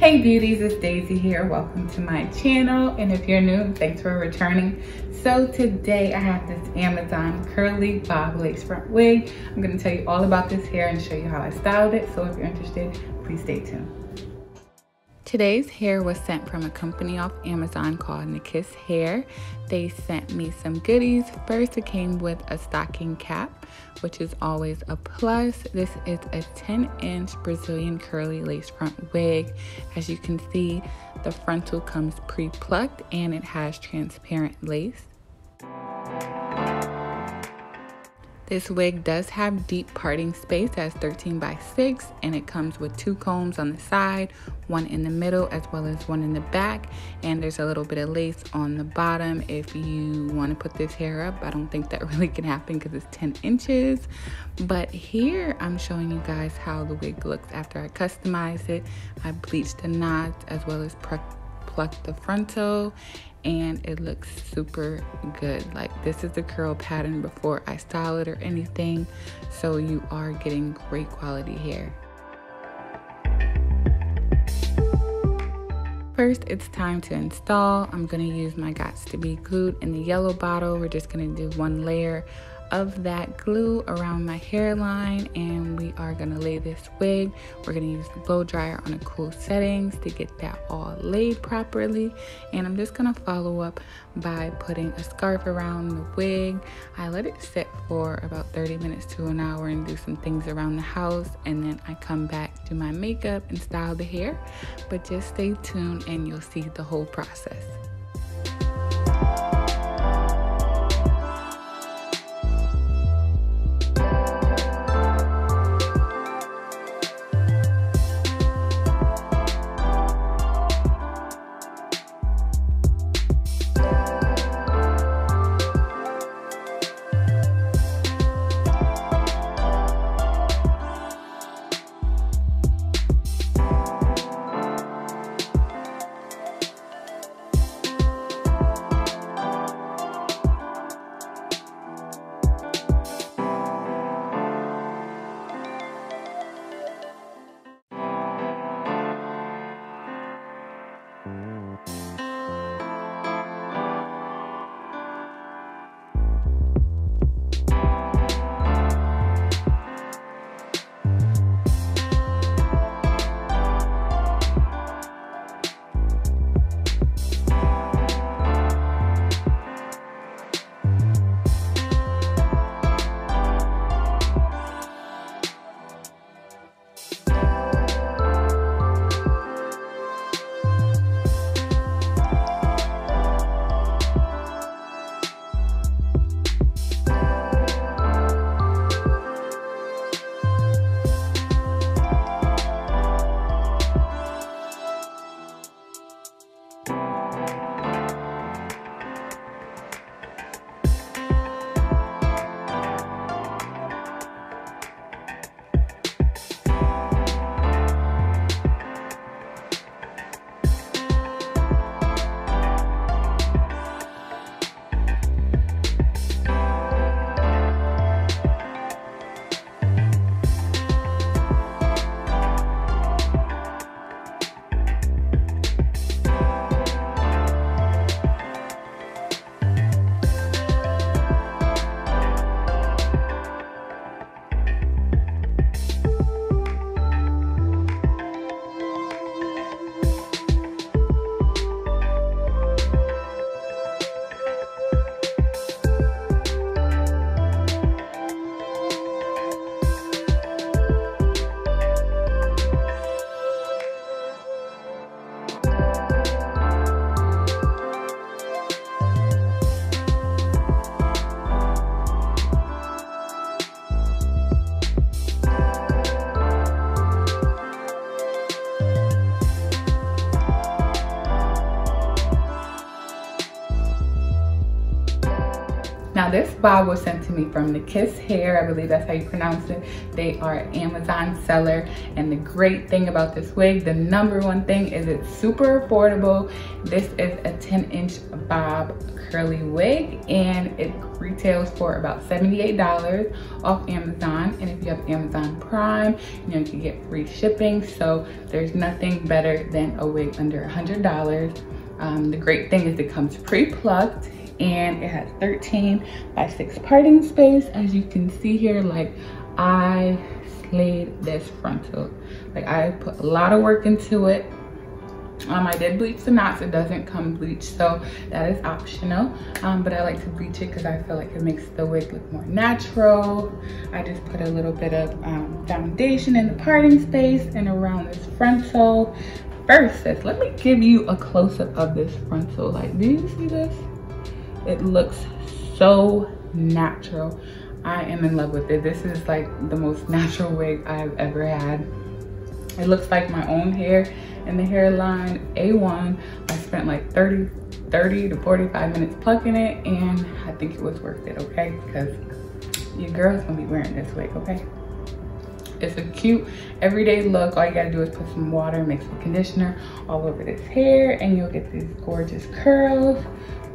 Hey beauties, it's Daisy here. Welcome to my channel, and if you're new, thanks for returning. So today I have this Amazon curly bob lace front wig. I'm going to tell you all about this hair and show you how I styled it. So if you're interested, please stay tuned. Today's hair was sent from a company off Amazon called Nikiss Hair. They sent me some goodies. First, it came with a stocking cap, which is always a plus. This is a 10-inch Brazilian curly lace front wig. As you can see, the frontal comes pre-plucked and it has transparent lace. This wig does have deep parting space as 13 by 6, and it comes with 2 combs on the side, one in the middle as well as one in the back, and there's a little bit of lace on the bottom if you want to put this hair up. I don't think that really can happen because it's 10 inches, but here I'm showing you guys how the wig looks after I customize it. I bleached the knots as well as plucked the frontal, and it looks super good. Like, this is the curl pattern before I style it or anything, so you are getting great quality hair. First, it's time to install. I'm gonna use my Gots to Be Glued in the yellow bottle. We're just gonna do 1 layer of that glue around my hairline, and we are gonna lay this wig. We're gonna use the blow dryer on a cool settings to get that all laid properly, and I'm just gonna follow up by putting a scarf around the wig. I let it sit for about 30 minutes to an hour and do some things around the house, and then I come back, do my makeup and style the hair. But just stay tuned and you'll see the whole process. this bob was sent to me from Nikiss Hair. I believe that's how you pronounce it. They are an Amazon seller, and the great thing about this wig, the number one thing, is it's super affordable. This is a 10-inch bob curly wig, and it retails for about $78 off Amazon. And if you have Amazon Prime, you know, you can get free shipping. So there's nothing better than a wig under $100. The great thing is it comes pre-plucked, and it has 13x6 parting space. As you can see here, like, I slayed this frontal. Like, I put a lot of work into it. I did bleach the knots. It doesn't come bleached, so that is optional. But I like to bleach it because I feel like it makes the wig look more natural. I just put a little bit of foundation in the parting space and around this frontal. First, let me give you a close-up of this frontal. Like, do you see this? It looks so natural. I am in love with it. This is like the most natural wig I've ever had. It looks like my own hair, and the hairline A1. I spent like 30 to 45 minutes plucking it, and I think it was worth it, okay? Because your girl's gonna be wearing this wig, okay? It's a cute everyday look. All you gotta do is put some water, mix with conditioner all over this hair, and you'll get these gorgeous curls.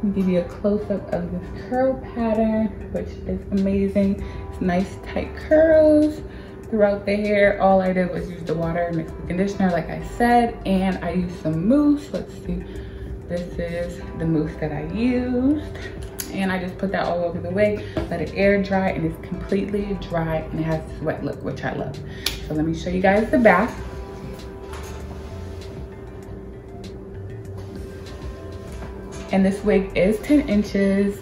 I'll give you a close-up of this curl pattern, which is amazing. It's nice tight curls throughout the hair. All I did was use the water, mix with conditioner, like I said, and I used some mousse. Let's see, this is the mousse that I used, and I just put that all over the wig, let it air dry, and it's completely dry, and it has this wet look, which I love. So let me show you guys the back. And this wig is 10 inches.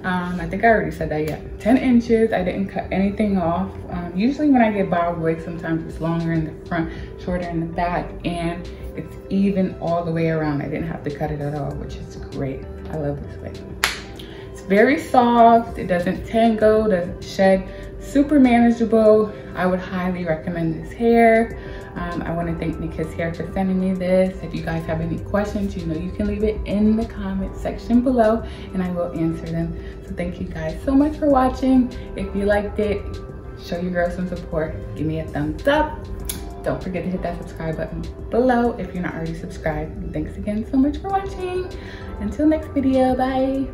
I think I already said that, yeah. 10 inches, I didn't cut anything off. Usually when I get bob wigs, sometimes it's longer in the front, shorter in the back, and it's even all the way around. I didn't have to cut it at all, which is great. I love this wig. It's very soft, it doesn't tangle, doesn't shed, super manageable. I would highly recommend this hair. I want to thank Nikiss Hair for sending me this. If you guys have any questions, you know, you can leave it in the comment section below, and I will answer them. So thank you guys so much for watching. If you liked it, show your girl some support. Give me a thumbs up. Don't forget to hit that subscribe button below if you're not already subscribed. And thanks again so much for watching. Until next video, bye.